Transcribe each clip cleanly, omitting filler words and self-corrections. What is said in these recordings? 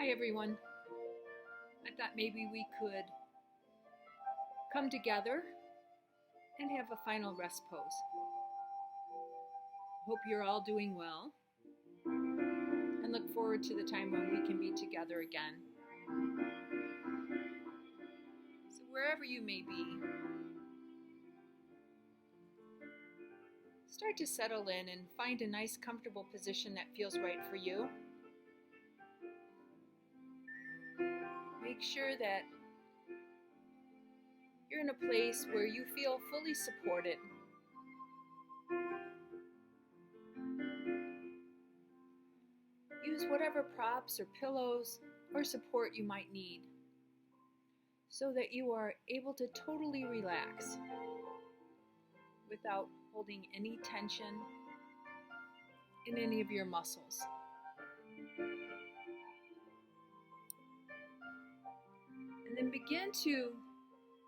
Hi everyone. I thought maybe we could come together and have a final rest pose. Hope you're all doing well and look forward to the time when we can be together again. So, wherever you may be, start to settle in and find a nice, comfortable position that feels right for you. Make sure that you're in a place where you feel fully supported. Use whatever props or pillows or support you might need so that you are able to totally relax without holding any tension in any of your muscles. And then begin to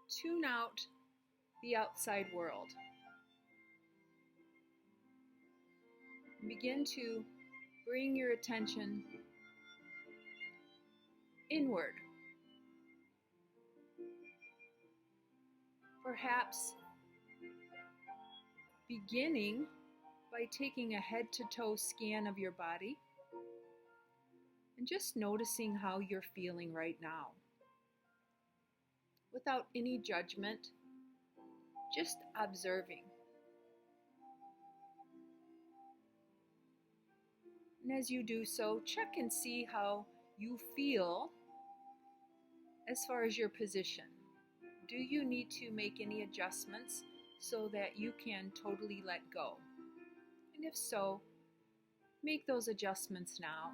tune out the outside world. And begin to bring your attention inward. Perhaps beginning by taking a head to toe scan of your body and just noticing how you're feeling right now. Without any judgment, just observing. And as you do so, check and see how you feel as far as your position. Do you need to make any adjustments so that you can totally let go? And if so, make those adjustments now.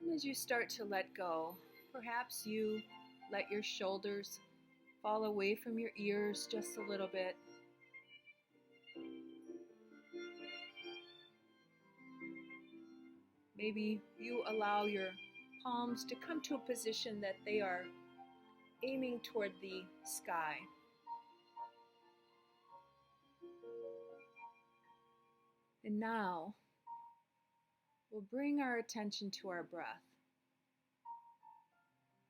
And as you start to let go, perhaps you let your shoulders fall away from your ears just a little bit. Maybe you allow your palms to come to a position that they are aiming toward the sky. And now, we'll bring our attention to our breath.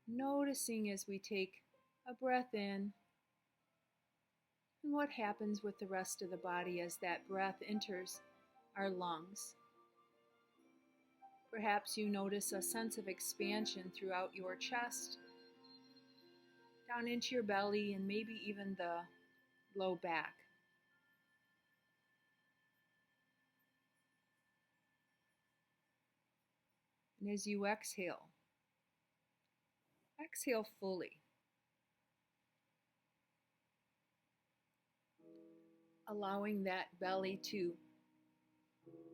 Noticing as we take a breath in and what happens with the rest of the body as that breath enters our lungs. Perhaps you notice a sense of expansion throughout your chest, down into your belly, and maybe even the low back. And as you exhale, exhale fully. Allowing that belly to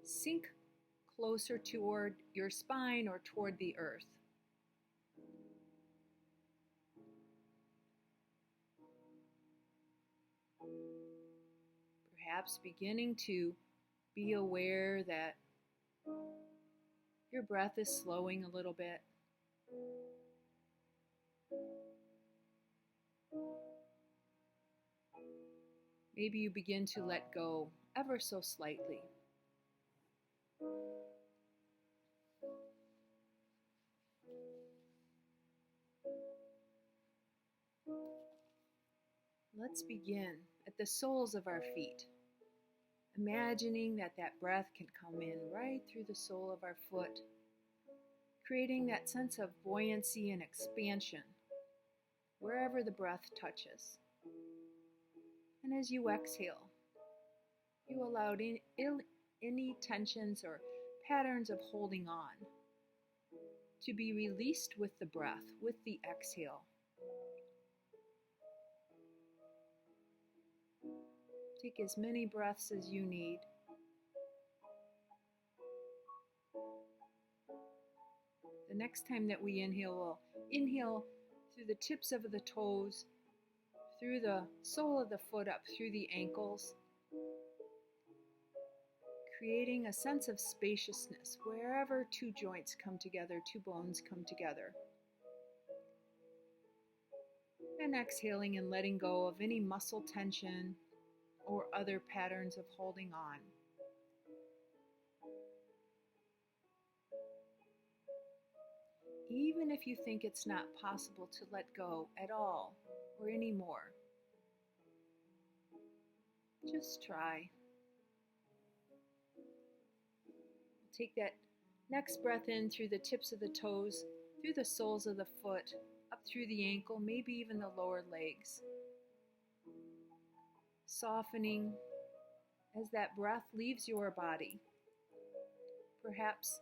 sink closer toward your spine or toward the earth. Perhaps beginning to be aware that your breath is slowing a little bit. Maybe you begin to let go ever so slightly. Let's begin at the soles of our feet, imagining that breath can come in right through the sole of our foot, creating that sense of buoyancy and expansion wherever the breath touches. And as you exhale, you allow any tensions or patterns of holding on to be released with the breath, with the exhale. Take as many breaths as you need. The next time that we inhale, we'll inhale through the tips of the toes, through the sole of the foot up through the ankles, creating a sense of spaciousness wherever two joints come together, two bones come together. And exhaling and letting go of any muscle tension or other patterns of holding on. even if you think it's not possible to let go at all or anymore. Just try. Take that next breath in through the tips of the toes, through the soles of the foot, up through the ankle, maybe even the lower legs. Softening as that breath leaves your body. Perhaps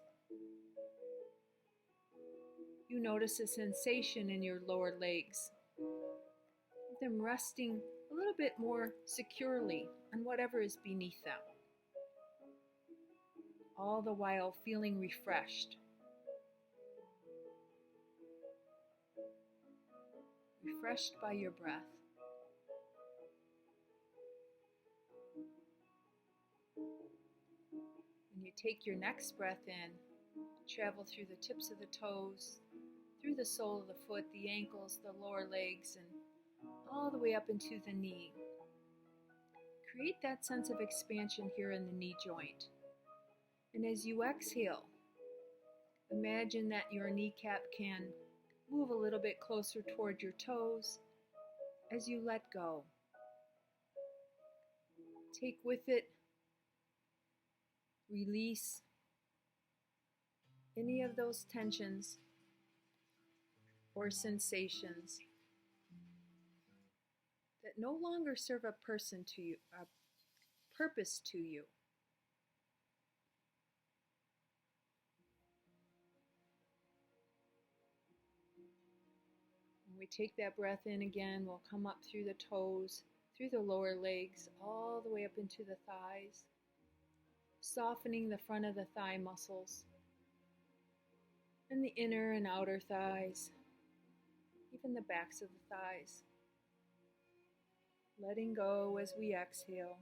you notice a sensation in your lower legs, them resting a little bit more securely on whatever is beneath them, all the while feeling refreshed. Refreshed by your breath. When you take your next breath in, travel through the tips of the toes, through the sole of the foot, the ankles, the lower legs, and all the way up into the knee. Create that sense of expansion here in the knee joint. And as you exhale, imagine that your kneecap can move a little bit closer toward your toes as you let go. Take with it, release any of those tensions or sensations that no longer serve a purpose to you. When we take that breath in again, we'll come up through the toes, through the lower legs, all the way up into the thighs, softening the front of the thigh muscles, and the inner and outer thighs, even the backs of the thighs. Letting go as we exhale,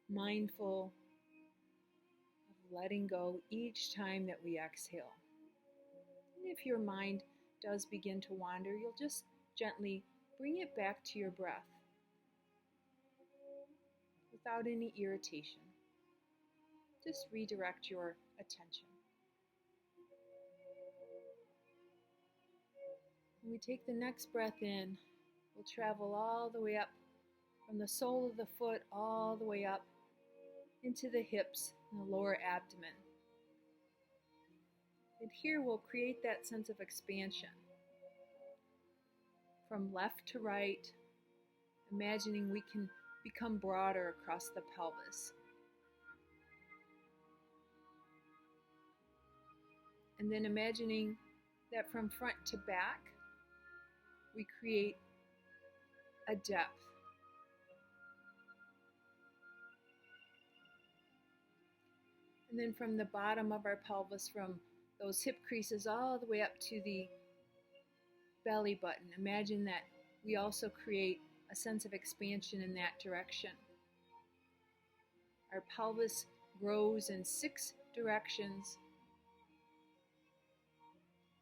mindful of letting go each time that we exhale. And if your mind does begin to wander, you'll just gently bring it back to your breath without any irritation. Just redirect your attention. When we take the next breath in, we'll travel all the way up from the sole of the foot all the way up into the hips and the lower abdomen. And here we'll create that sense of expansion. From left to right, imagining we can become broader across the pelvis. And then imagining that from front to back, we create a depth. And then from the bottom of our pelvis, from those hip creases all the way up to the belly button, imagine that we also create a sense of expansion in that direction. Our pelvis grows in 6 directions,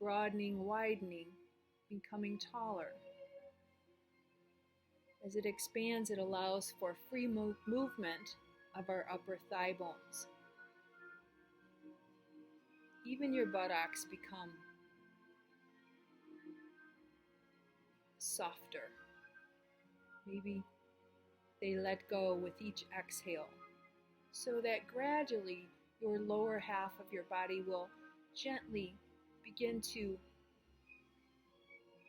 broadening, widening, becoming taller. As it expands, it allows for free movement of our upper thigh bones. Even your buttocks become softer. Maybe they let go with each exhale, so that gradually your lower half of your body will gently begin to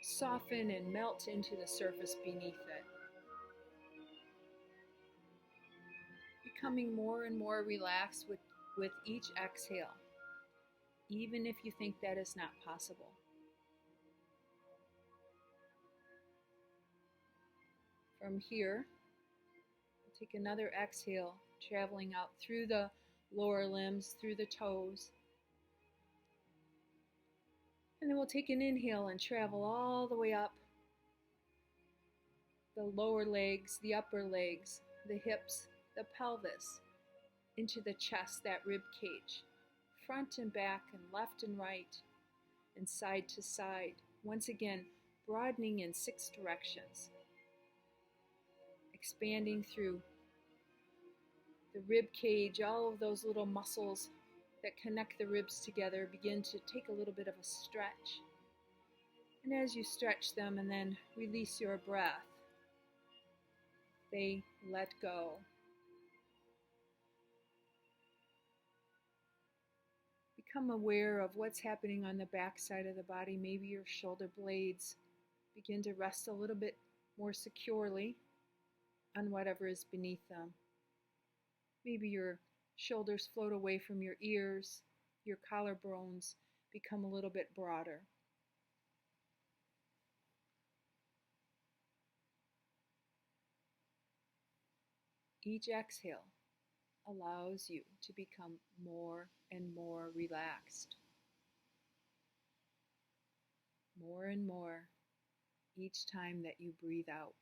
soften and melt into the surface beneath it, becoming more and more relaxed with each exhale, even if you think that is not possible. From here, take another exhale, traveling out through the lower limbs, through the toes. And then we'll take an inhale and travel all the way up the lower legs, the upper legs, the hips, the pelvis, into the chest, that rib cage, front and back and left and right and side to side. Once again, broadening in 6 directions, expanding through the rib cage, all of those little muscles that connect the ribs together begin to take a little bit of a stretch. And as you stretch them and then release your breath, they let go. Become aware of what's happening on the back side of the body. Maybe your shoulder blades begin to rest a little bit more securely on whatever is beneath them. Maybe your shoulders float away from your ears. Your collarbones become a little bit broader. Each exhale allows you to become more and more relaxed. More and more each time that you breathe out.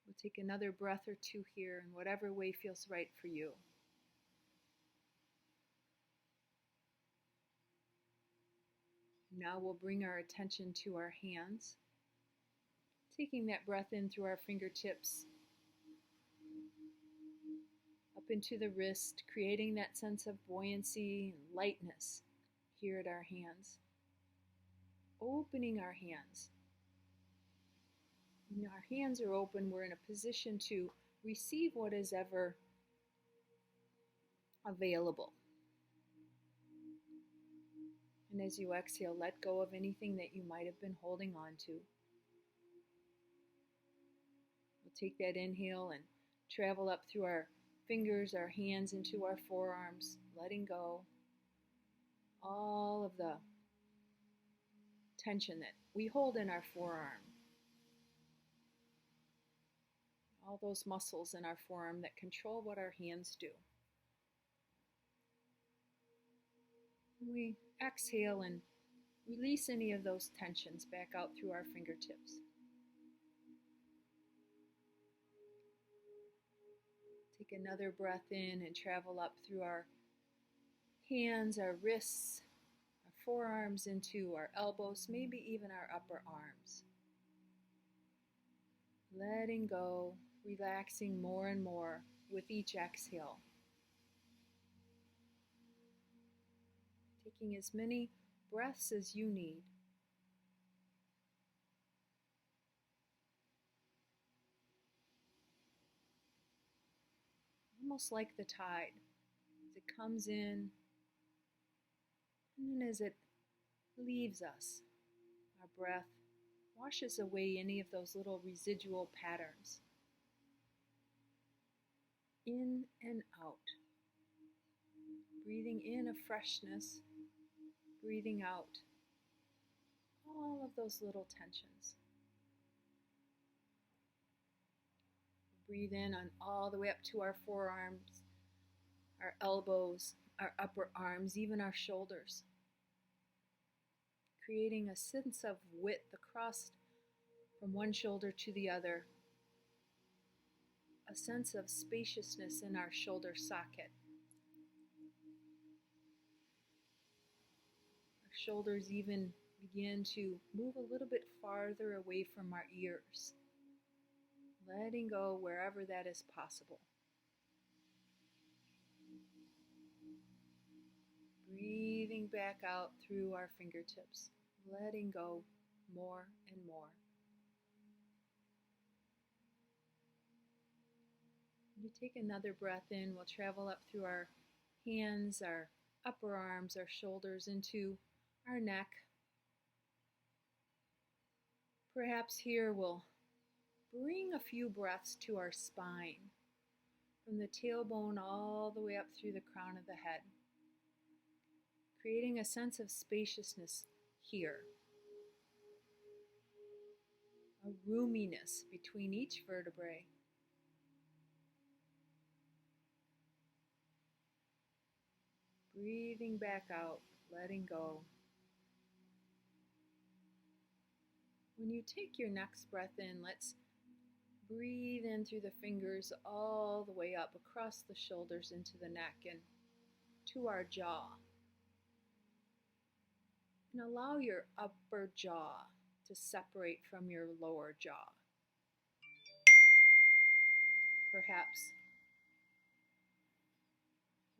We'll take another breath or two here in whatever way feels right for you. Now we'll bring our attention to our hands, taking that breath in through our fingertips, up into the wrist, creating that sense of buoyancy and lightness here at our hands. Opening our hands. When our hands are open, we're in a position to receive what is ever available. And as you exhale, let go of anything that you might have been holding on to. We'll take that inhale and travel up through our fingers, our hands, into our forearms, letting go all of the tension that we hold in our forearm. All those muscles in our forearm that control what our hands do. We exhale and release any of those tensions back out through our fingertips. Take another breath in and travel up through our hands, our wrists, our forearms, into our elbows, maybe even our upper arms. Letting go, relaxing more and more with each exhale. Taking as many breaths as you need. Almost like the tide, as it comes in, and then as it leaves us, our breath washes away any of those little residual patterns. In and out. Breathing in a freshness, breathing out all of those little tensions. Breathe in on all the way up to our forearms, our elbows, our upper arms, even our shoulders. Creating a sense of width across from one shoulder to the other. A sense of spaciousness in our shoulder socket. Our shoulders even begin to move a little bit farther away from our ears. Letting go wherever that is possible. Breathing back out through our fingertips. Letting go more and more. When you take another breath in, we'll travel up through our hands, our upper arms, our shoulders, into our neck. Perhaps here we'll bring a few breaths to our spine, from the tailbone all the way up through the crown of the head, creating a sense of spaciousness here, a roominess between each vertebrae. Breathing back out, letting go. When you take your next breath in, let's breathe in through the fingers all the way up across the shoulders into the neck and to our jaw. And allow your upper jaw to separate from your lower jaw. Perhaps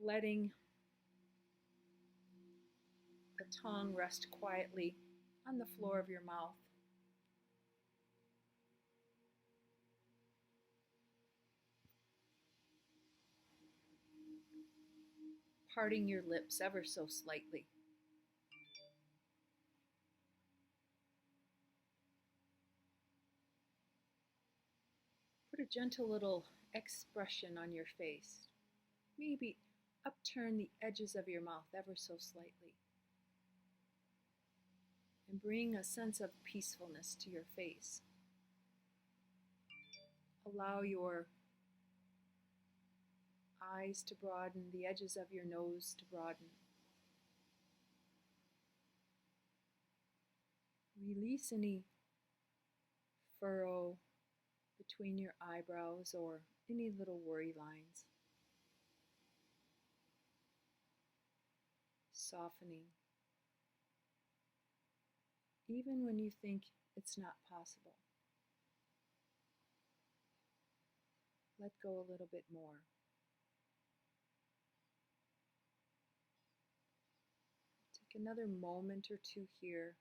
letting the tongue rest quietly on the floor of your mouth. Parting your lips ever so slightly. Put a gentle little expression on your face. Maybe upturn the edges of your mouth ever so slightly. And bring a sense of peacefulness to your face. Allow your eyes to broaden, the edges of your nose to broaden. Release any furrow between your eyebrows or any little worry lines. Softening. Even when you think it's not possible. Let go a little bit more. Take another moment or two here.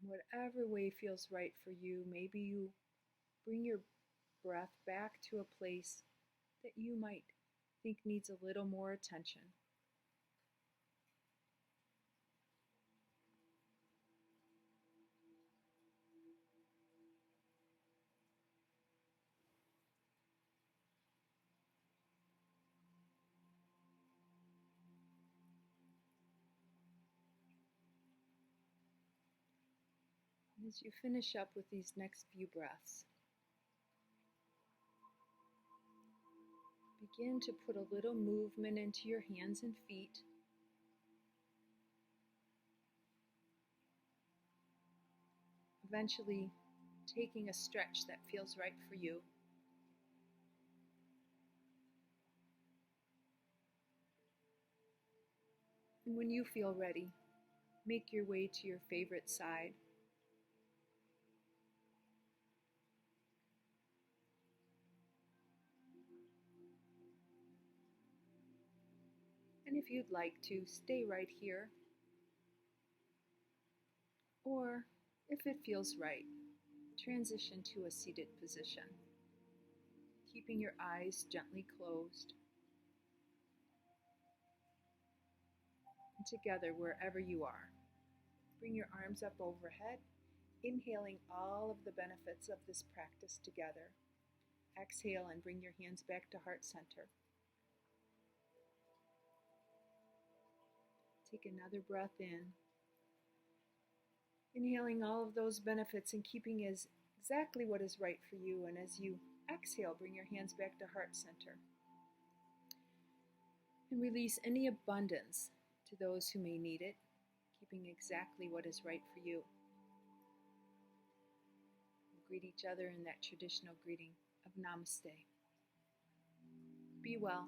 Whatever way feels right for you, maybe you bring your breath back to a place that you might think needs a little more attention. As you finish up with these next few breaths, begin to put a little movement into your hands and feet. Eventually, taking a stretch that feels right for you. And when you feel ready, make your way to your favorite side. And if you'd like to, stay right here. Or, if it feels right, transition to a seated position, keeping your eyes gently closed. And together, wherever you are, bring your arms up overhead, inhaling all of the benefits of this practice together. Exhale and bring your hands back to heart center. Take another breath in, inhaling all of those benefits and keeping as exactly what is right for you. And as you exhale, bring your hands back to heart center. And release any abundance to those who may need it, keeping exactly what is right for you. We'll greet each other in that traditional greeting of Namaste. Be well.